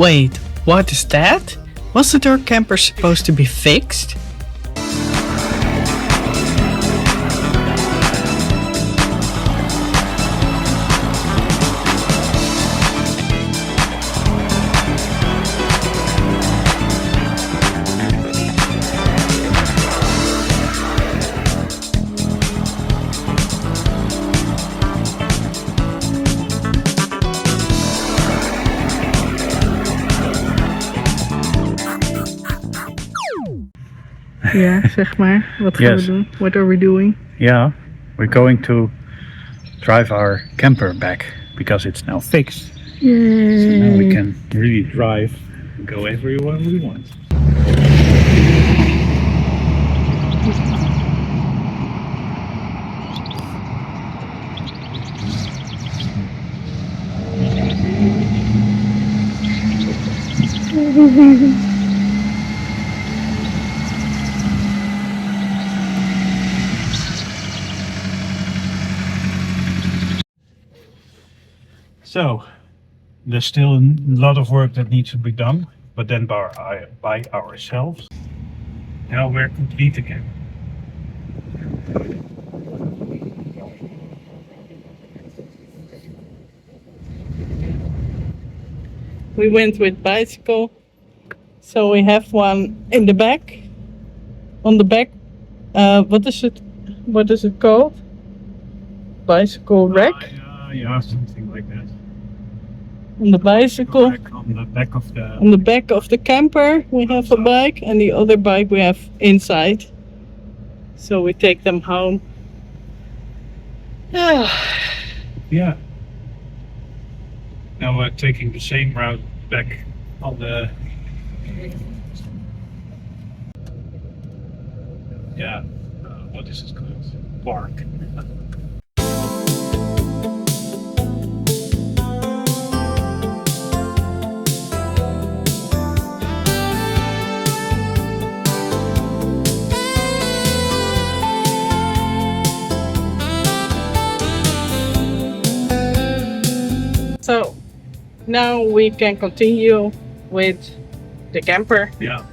Wait, what is that? Wasn't our camper supposed to be fixed? Ja, zeg maar. Wat gaan we doen? What are we doing? Yeah, we're going to drive our camper back because it's now fixed. Yay. So now we can really drive and go everywhere we want. So, there's still a lot of work that needs to be done, but then by ourselves. Now we're complete again. We went with bicycle, so we have one in the back. On the back, what is it? What is it called? Bicycle rack. Yeah, something like that. On the bicycle. On the back of the. On the back of the camper, we have a bike, and the other bike we have inside. So we take them home. Yeah. Now we're taking the same route back on the. Yeah. What is it called? Park. So now we can continue with the camper. Yeah.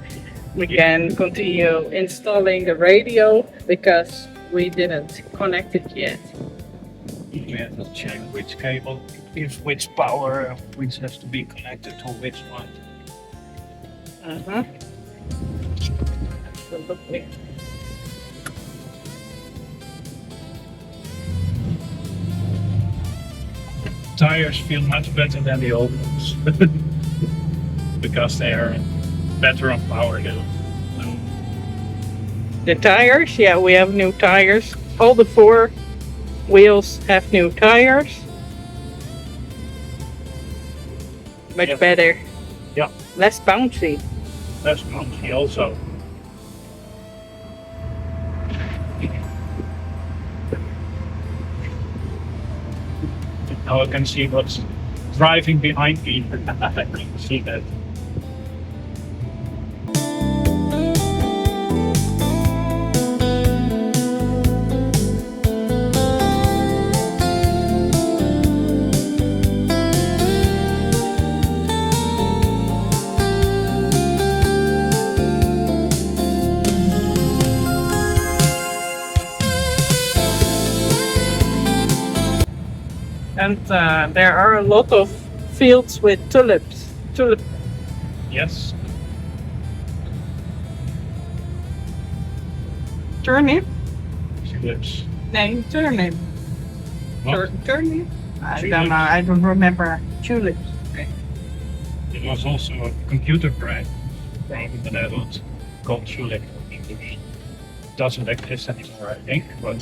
We can continue installing the radio because we didn't connect it yet. We have to check which cable gives which power, which has to be connected to which one. Absolutely. Tires feel much better than the old ones because they are better on power though. The tires, yeah, we have new tires. All the 4 wheels have new tires. Much better. Yeah. Less bouncy. Less bouncy also. Now I can see what's driving behind me. I can see that. And there are a lot of fields with tulips. Yes. Turnip? Tulips. Nee, turnip. What? Turnip? I Tulips. don't know. I don't remember. Tulips. Okay. It was also a computer brand in the Netherlands called Tulip. Doesn't exist anymore, I think, but.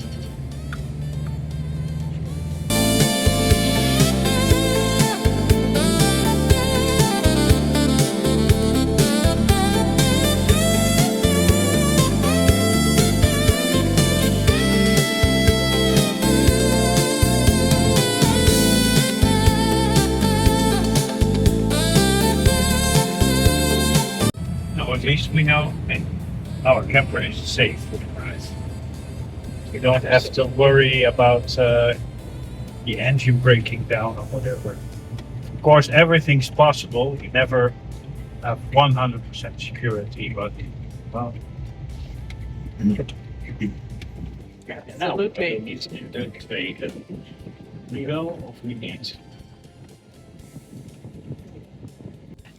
At least we know our camper is safe for the price. We don't have to worry about the engine breaking down or whatever. Of course, everything's possible. You never have 100% security, but well. Absolutely.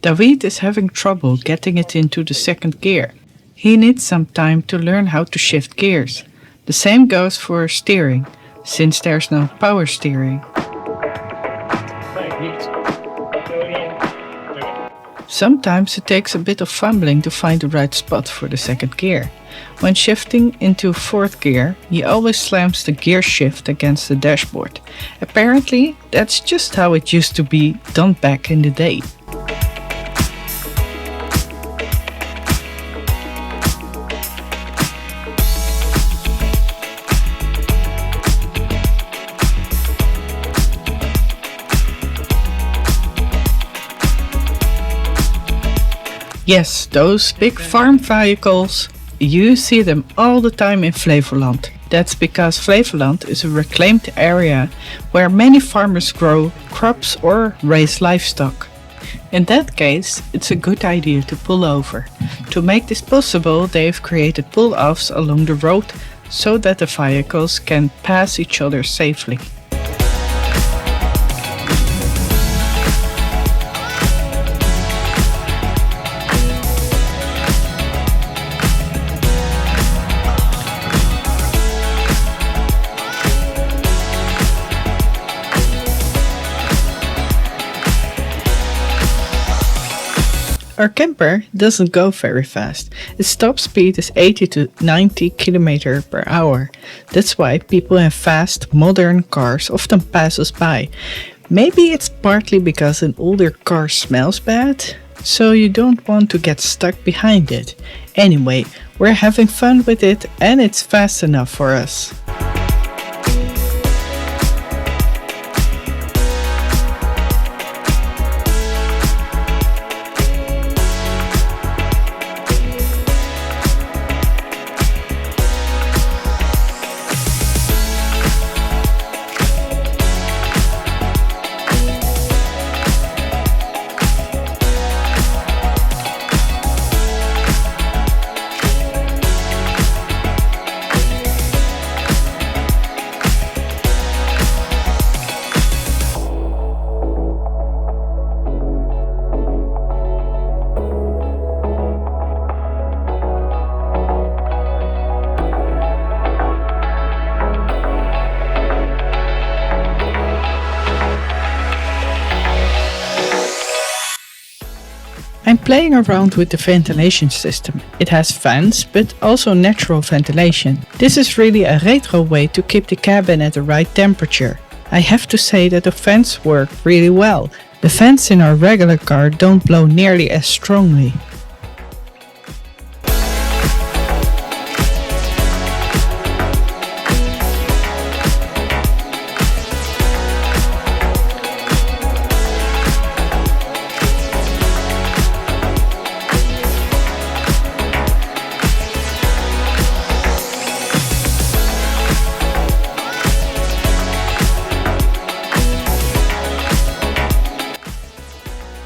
David is having trouble getting it into the second gear. He needs some time to learn how to shift gears. The same goes for steering, since there's no power steering. Sometimes it takes a bit of fumbling to find the right spot for the second gear. When shifting into fourth gear, he always slams the gear shift against the dashboard. Apparently, that's just how it used to be done back in the day. Yes, those big farm vehicles, you see them all the time in Flevoland. That's because Flevoland is a reclaimed area where many farmers grow crops or raise livestock. In that case, it's a good idea to pull over. To make this possible, they've created pull-offs along the road so that the vehicles can pass each other safely. Our camper doesn't go very fast. Its top speed is 80 to 90 km per hour. That's why people in fast, modern cars often pass us by. Maybe it's partly because an older car smells bad, so you don't want to get stuck behind it. Anyway, we're having fun with it and it's fast enough for us. I'm playing around with the ventilation system. It has fans, but also natural ventilation. This is really a retro way to keep the cabin at the right temperature. I have to say that the fans work really well. The fans in our regular car don't blow nearly as strongly.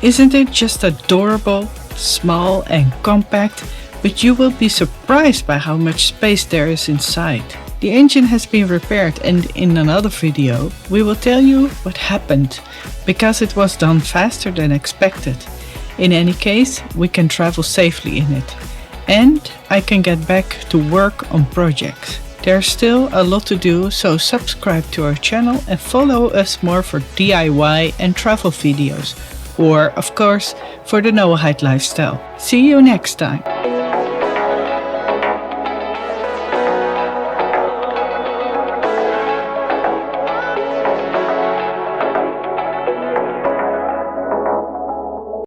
Isn't it just adorable, small and compact, but you will be surprised by how much space there is inside. The engine has been repaired and in another video we will tell you what happened, because it was done faster than expected. In any case, we can travel safely in it. And I can get back to work on projects. There's still a lot to do, so subscribe to our channel and follow us more for DIY and travel videos. Or, of course, for the Noahide lifestyle. See you next time!